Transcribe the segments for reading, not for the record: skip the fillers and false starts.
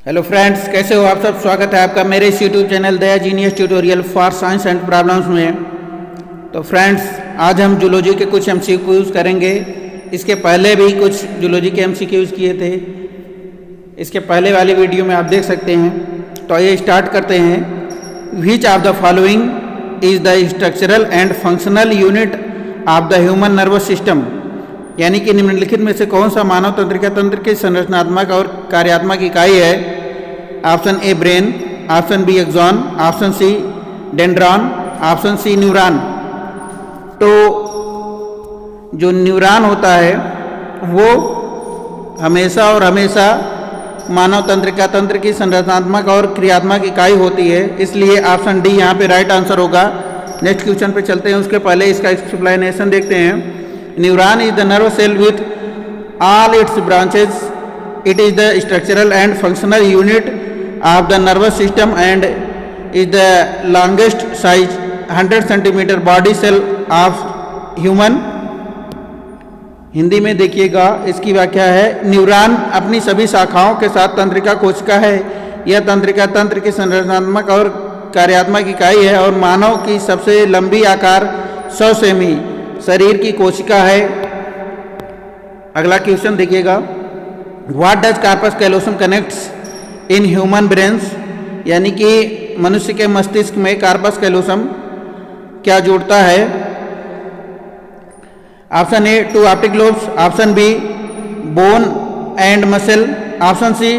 Hello friends, कैसे हो आप सब। स्वागत है आपका मेरे इस YouTube channel Daya genius tutorial for science and problems में। तो फ्रेंड्स, आज हम जूलॉजी के कुछ एमसीक्यूज करेंगे। इसके पहले भी कुछ जूलॉजी के एमसीक्यूज किए थे, इसके पहले वाली वीडियो में आप देख सकते हैं। तो ये स्टार्ट करते हैं। विच of the following is the structural and functional unit of the human nervous system, यानी कि निम्नलिखित में से कौन सा मानव तंत्रिका तंत्र की संरचनात्मक और कार्यात्मक इकाई है। Option A brain, option B axon, option C dendron, option C neuron. तो जो न्यूरॉन होता है वो हमेशा और हमेशा मानव तंत्रिका तंत्र की संरचनात्मक और क्रियात्मक इकाई होती है, इसलिए ऑप्शन डी यहाँ पे राइट आंसर होगा। नेक्स्ट क्वेश्चन पे चलते हैं, उसके पहले इसका एक्सप्लेनेशन देखते हैं। Neuron is the nerve cell with all its branches. It is the structural and functional unit of the nervous system and is the longest size 100 centimeter body cell of human. Hindi में देखिएगा, इसकी व्याख्या है। Neuron अपनी सभी शाखाओं के साथ तंत्रिका कोशिका है। यह तंत्रिका तंत्र की संरचनात्मक और कार्यात्मक इकाई है और मानव की सबसे लंबी आकार 100 सेमी शरीर की कोशिका है। अगला क्वेश्चन देखिएगा। What does corpus callosum connects in human brains, यानी कि मनुष्य के मस्तिष्क में कार्पस कैलोसम क्या जोड़ता है। Option A 2 optic lobes, option B bone and muscle, option C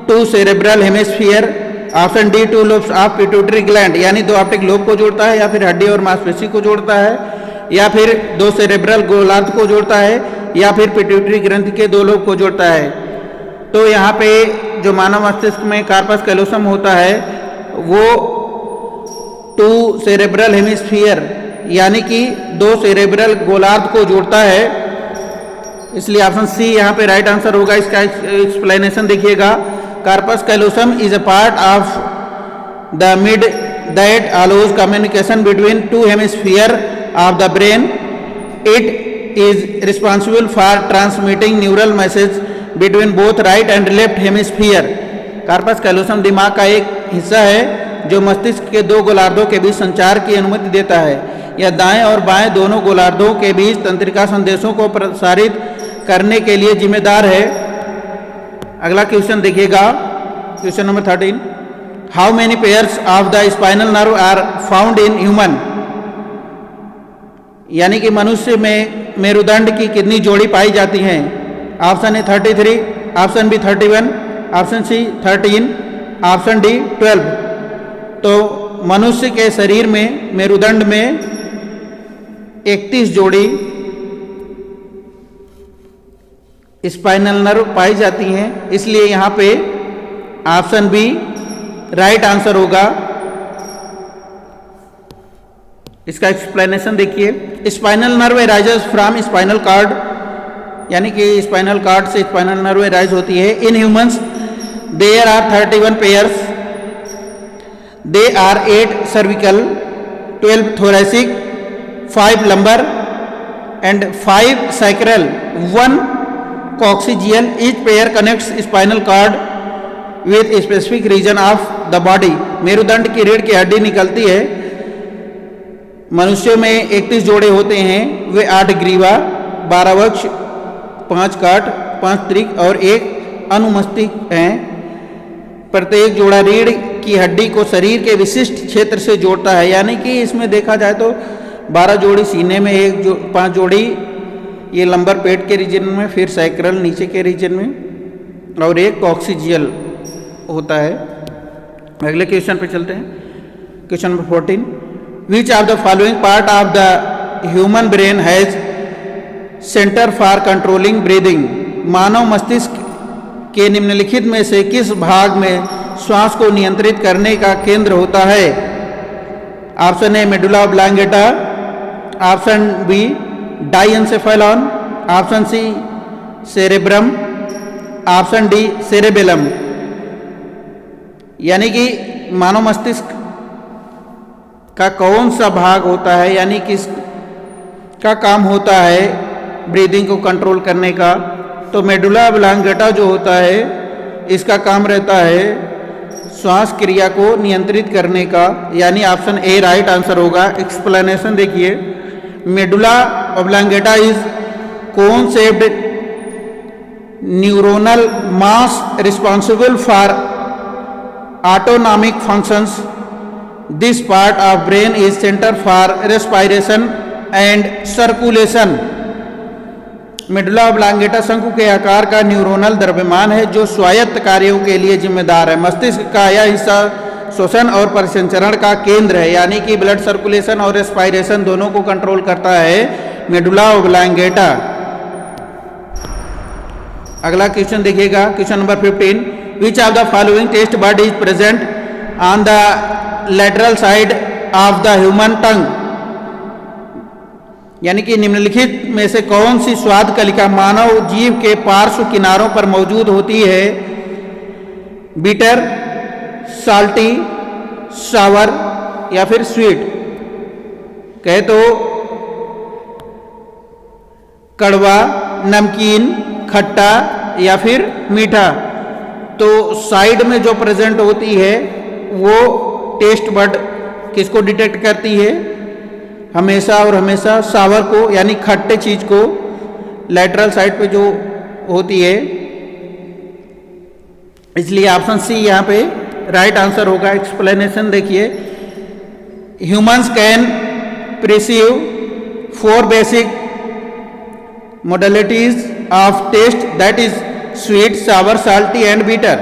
2 cerebral hemisphere, option D 2 lobes of pituitary gland, यानी 2 ऑप्टिक लोब को जोड़ता है या फिर हड्डी और मांसपेशी को जोड़ता है, या फिर 2 सेरेब्रल गोलार्ध को जोड़ता है, या फिर पिट्यूटरी ग्रंथि के 2 लोब को जोड़ता है। तो यहाँ पे जो मानव मस्तिष्क में कार्पस कैलोसम होता है वो 2 सेरेब्रल हेमिस्फीयर यानी कि 2 सेरेब्रल गोलार्ध को जोड़ता है, इसलिए ऑप्शन सी यहाँ पे राइट आंसर होगा। इसका एक्सप्लेनेशन देखिएगा। Corpus callosum is a part of the mind that allows communication between 2 hemisphere of the brain. It is responsible for transmitting neural message between both right and left hemisphere. Corpus callosum दिमाग का एक हिस्सा है जो मस्तिष्क के 2 गोलार्धों के बीच संचार की अनुमति देता है। यह दाएं और बाएं दोनों गोलार्धों के बीच तंत्रिका संदेशों को प्रसारित करने के लिए जिम्मेदार है। अगला क्वेश्चन देखिएगा, question number 13। How many pairs of the spinal nerve are found in human, यानी कि मनुष्य में मेरुदंड की कितनी जोड़ी पाई जाती हैं। Option A 33, option B 31, option C 13, option D 12। तो मनुष्य के शरीर में मेरुदंड में 31 जोड़ी स्पाइनल नर्व पाई जाती हैं, इसलिए यहाँ पे ऑप्शन बी राइट आंसर होगा। इसका एक्सप्लेनेशन देखिए। Spinal nerve rises from spinal cord, यानी कि स्पाइनल कार्ड से स्पाइनल नर्व राइज होती है। In humans there are 31 pairs, they are 8 cervical, 12 thoracic, 5 lumbar and 5 sacral, 1 coccygeal. Each pair connects spinal cord with specific region of the body. मेरुदंड की रीढ़ की हड्डी निकलती है। मनुष्यों में 31 जोड़े होते हैं, वे 8 ग्रीवा, 12 वक्ष, 5 काट, 5 त्रिक और 1 अनुमस्तिष्क हैं। प्रत्येक जोड़ा रीढ़ की हड्डी को शरीर के विशिष्ट क्षेत्र से जोड़ता है, यानी कि इसमें देखा जाए तो 12 जोड़ी सीने में, 5 जोड़ी ये लंबर पेट के रीजन में, फिर सैक्रल नीचे के रीजन में और 1 कॉक्सिजियल होता है। अगले क्वेश्चन पे चलते हैं, question number 14। Which of the following part of the human brain has center for controlling breathing? मानव मस्तिष्क के निम्नलिखित में से किस भाग में श्वास को नियंत्रित करने का केंद्र होता है। Option A medulla oblongata, option B diencephalon, option C cerebrum, option D cerebellum. यानी कि मानव मस्तिष्क का कौन सा भाग होता है, यानी किस का काम होता है ब्रीदिंग को कंट्रोल करने का। तो मेडुला ऑब्लांगेटा जो होता है इसका काम रहता है श्वास क्रिया को नियंत्रित करने का, यानी ऑप्शन ए राइट आंसर होगा। एक्सप्लेनेशन देखिए, medulla oblongata is cone shaped neuronal mass responsible for autonomic functions. This part of brain is center for respiration and circulation. Medulla oblongata शंकु के आकार का न्यूरोनल द्रव्यमान है जो स्वायत्त कार्यों के लिए जिम्मेदार है। मस्तिष्क का यह हिस्सा श्वसन और परिसंचरण का केंद्र है, यानी कि ब्लड सर्कुलेशन और रेस्पायरेशन दोनों को कंट्रोल करता है मेडुला ऑब्लांगेटा। अगला क्वेश्चन देखिएगा, question number 15, which of the following taste bud is present on the lateral side of the human tongue, यानी कि निम्नलिखित में से कौन सी स्वाद कलिका मानव जीव के पार्श्व किनारों पर मौजूद होती है? बीटर, साल्टी, सावर या फिर स्वीट। कहे तो कड़वा, नमकीन, खट्टा या फिर मीठा। तो साइड में जो प्रेजेंट होती है वो टेस्ट बड किसको डिटेक्ट करती है? हमेशा और हमेशा सावर को, यानी खट्टे चीज को लैटरल साइड पे जो होती है, इसलिए ऑप्शन सी यहाँ पे राइट आंसर होगा। एक्सप्लेनेशन देखिए, humans can perceive 4 basic modalities of taste, that is sweet, sour, salty and bitter.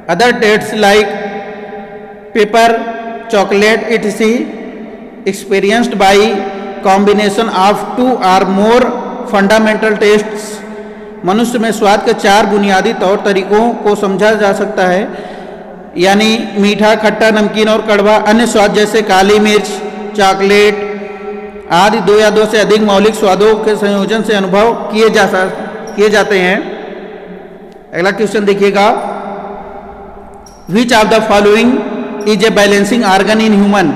Other tastes like pepper, chocolate etc. experienced by combination of 2 or more fundamental tastes. मनुष्य में स्वाद के 4 बुनियादी तौर तरीकों को समझा जा सकता है, यानी मीठा, खट्टा, नमकीन और कड़वा। अन्य स्वाद जैसे काली मिर्च, चॉकलेट आदि 2 या 2 से अधिक मौलिक स्वादों के संयोजन से अनुभव किए जाते हैं। अगला क्वेश्चन देखिएगा, which of the following is a balancing organ in human.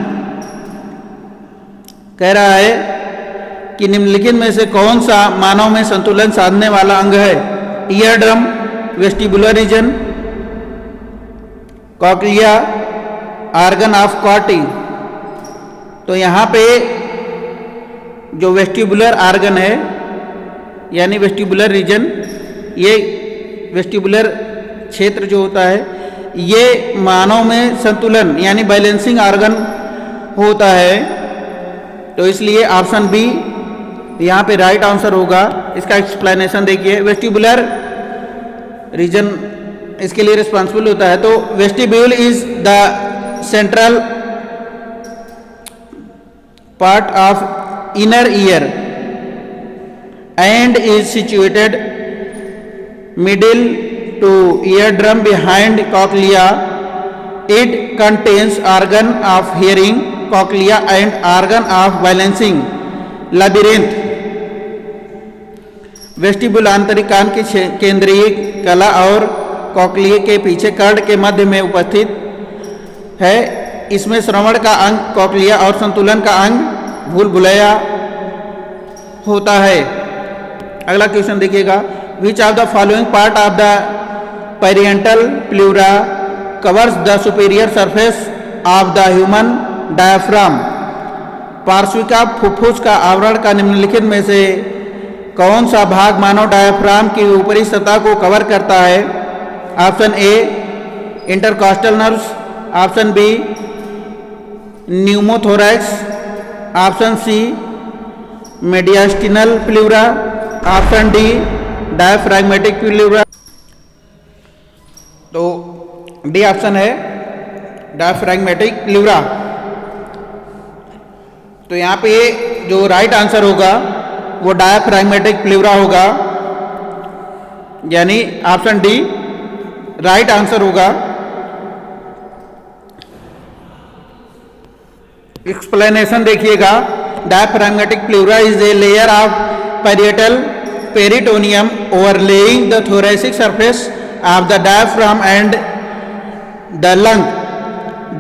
कह रहा है कि निम्नलिखित में से कौन सा मानव में संतुलन साधने वाला अंग है? Ear drum, vestibular region, cochlea, organ of Corti. तो यहाँ पे जो वेस्टिबुलर ऑर्गन है, यानी वेस्टिबुलर रीजन, ये वेस्टिबुलर क्षेत्र जो होता है, ये मानव में संतुलन यानी बैलेंसिंग ऑर्गन होता है। तो इसलिए ऑप्शन बी यहाँ पे राइट आंसर होगा। इसका एक्सप्लेनेशन देखिए, वेस्टिबुलर रीजन इसके लिए रिस्पॉन्सिबल होता है। तो vestibule is the central part of inner ear and is situated middle to eardrum behind cochlea. It contains organ of hearing, cochlea and organ of balancing, labyrinth. Vestibule आंतरिक कान की केंद्रीय कला और कॉक्लिया के पीछे कर्ण के मध्य में उपस्थित है। इसमें श्रवण का अंग कॉक्लिया और संतुलन का अंग भूल भुलैया होता है। अगला क्वेश्चन देखिएगा, which of the following part of the parietal pleura covers the superior surface of the human diaphragm. पार्श्विका फुफ्फुस का आवरण का निम्नलिखित में से कौन सा भाग मानव डायफ्राम की ऊपरी सतह को कवर करता है? Option A intercostal nerves, option B pneumothorax, option C mediastinal pleura, option D diaphragmatic pleura. तो डी ऑप्शन है डायफ्रैग्मेटिक प्लूरा। तो यहाँ पे जो राइट आंसर होगा वो डायफ्रैग्मेटिक प्लूरा होगा, यानी ऑप्शन डी राइट आंसर होगा। एक्सप्लेनेशन देखिएगा, diaphragmatic pleura is a layer of parietal peritoneum overlaying the thoracic surface of the diaphragm and the lung.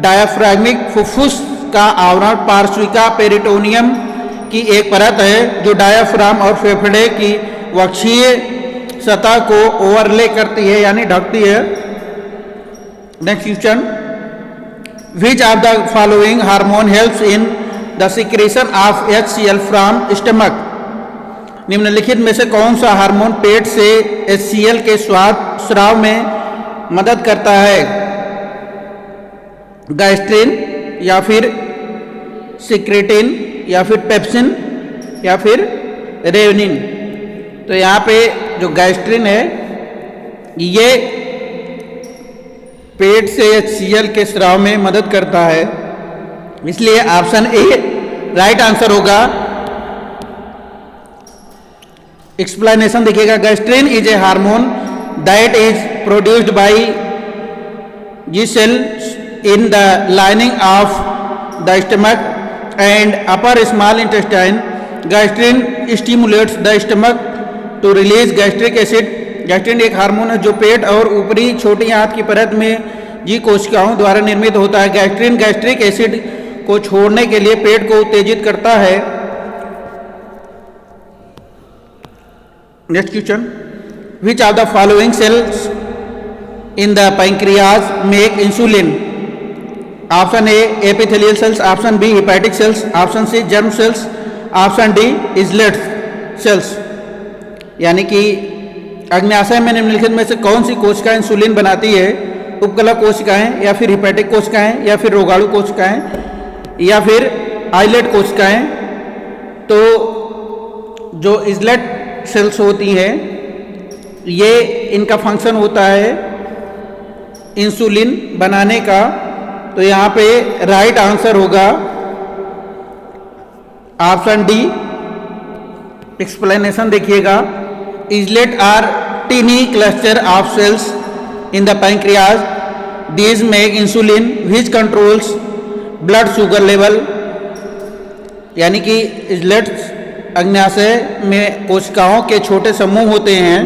Diaphragmatic फुफ्फुस का आवरण पार्श्विका पेरिटोनियम की एक परत है जो डायफ्राम और फेफड़े की वक्षीय सतह को ओवरले करती है यानी ढकती है। Next question, which of the following hormone helps in the secretion of HCl from stomach. निम्नलिखित में से कौन सा हार्मोन पेट से HCl के स्राव में मदद करता है? गैस्ट्रिन या फिर सिक्रेटिन या फिर पेप्सिन या फिर रेवनिन। तो यहाँ पे जो गैस्ट्रिन है ये पेट से HCl के स्राव में मदद करता है, इसलिए ऑप्शन ए राइट आंसर होगा। एक्सप्लेनेशन देखिएगा, gastrin is a hormone that is produced by G cells in the lining of the stomach and upper small intestine. Gastrin stimulates the stomach to release gastric acid. Gastrin एक hormone है जो पेट और ऊपरी छोटी आंत की परत में जी कोशिकाओं द्वारा निर्मित होता है। गैस्ट्रिन गैस्ट्रिक एसिड को छोड़ने के लिए पेट को उत्तेजित करता है। Next question, which of the following cells in the pancreas make insulin? Option A epithelial cells, option B hepatic cells, option C germ cells, option D islet cells. यानी कि अग्न्याशय में निम्नलिखित में से कौन सी कोशिका इंसुलिन बनाती है? उपकला कोशिकाएं या फिर हेपेटिक कोशिकाएं या फिर रोगाणु कोशिकाएं या फिर आइलेट कोशिकाएं। तो जो इजलेट सेल्स होती हैं ये इनका फंक्शन होता है इंसुलिन बनाने का। तो यहाँ पे राइट आंसर होगा ऑप्शन डी। एक्सप्लेनेशन देखिएगा, islet are tiny cluster of cells in the pancreas. These make insulin which controls blood sugar level. यानी कि इजलेट्स अग्न्याशय में कोशिकाओं के छोटे समूह होते हैं,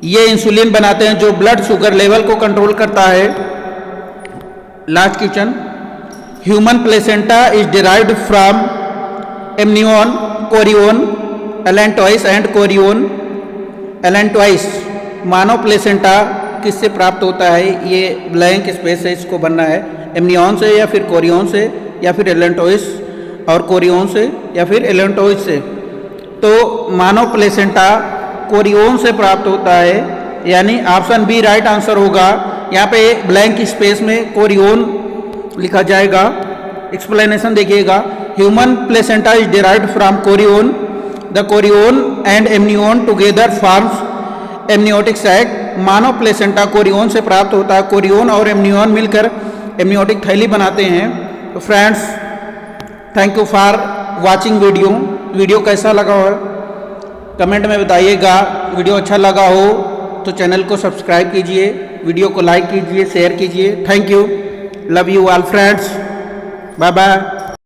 ये इंसुलिन बनाते हैं जो ब्लड शुगर लेवल को कंट्रोल करता है। Last question, human placenta is derived from amnion, Korean, allantois and Korean allantois. Manav placenta किससे प्राप्त होता है? ये ब्लैंक स्पेस है, इसको बनना है। एमनियन से या फिर कोरियन से या फिर एलेंटॉइस और कोरियन से या फिर एलेंटॉइस से। तो मानव प्लेसेंटा कोरियन से प्राप्त होता है, यानी ऑप्शन बी राइट आंसर होगा। यहाँ पे ब्लैंक स्पेस में कोरियन लिखा जाएगा। एक्सप्लेनेशन देखिएगा, human placenta is derived from chorion. The chorion and amnion together forms amniotic sac. मानव प्लेसेंटा कोरियन से प्राप्त होता है, कोरियन और एमनियन मिलकर एमनियोटिक थैली बनाते हैं। तो friends, thank you for watching video कैसा लगा हो कमेंट में बताइएगा। वीडियो अच्छा लगा हो तो चैनल को सब्सक्राइब कीजिए, वीडियो को लाइक कीजिए, शेयर कीजिए। Thank you, love you all friends, bye bye.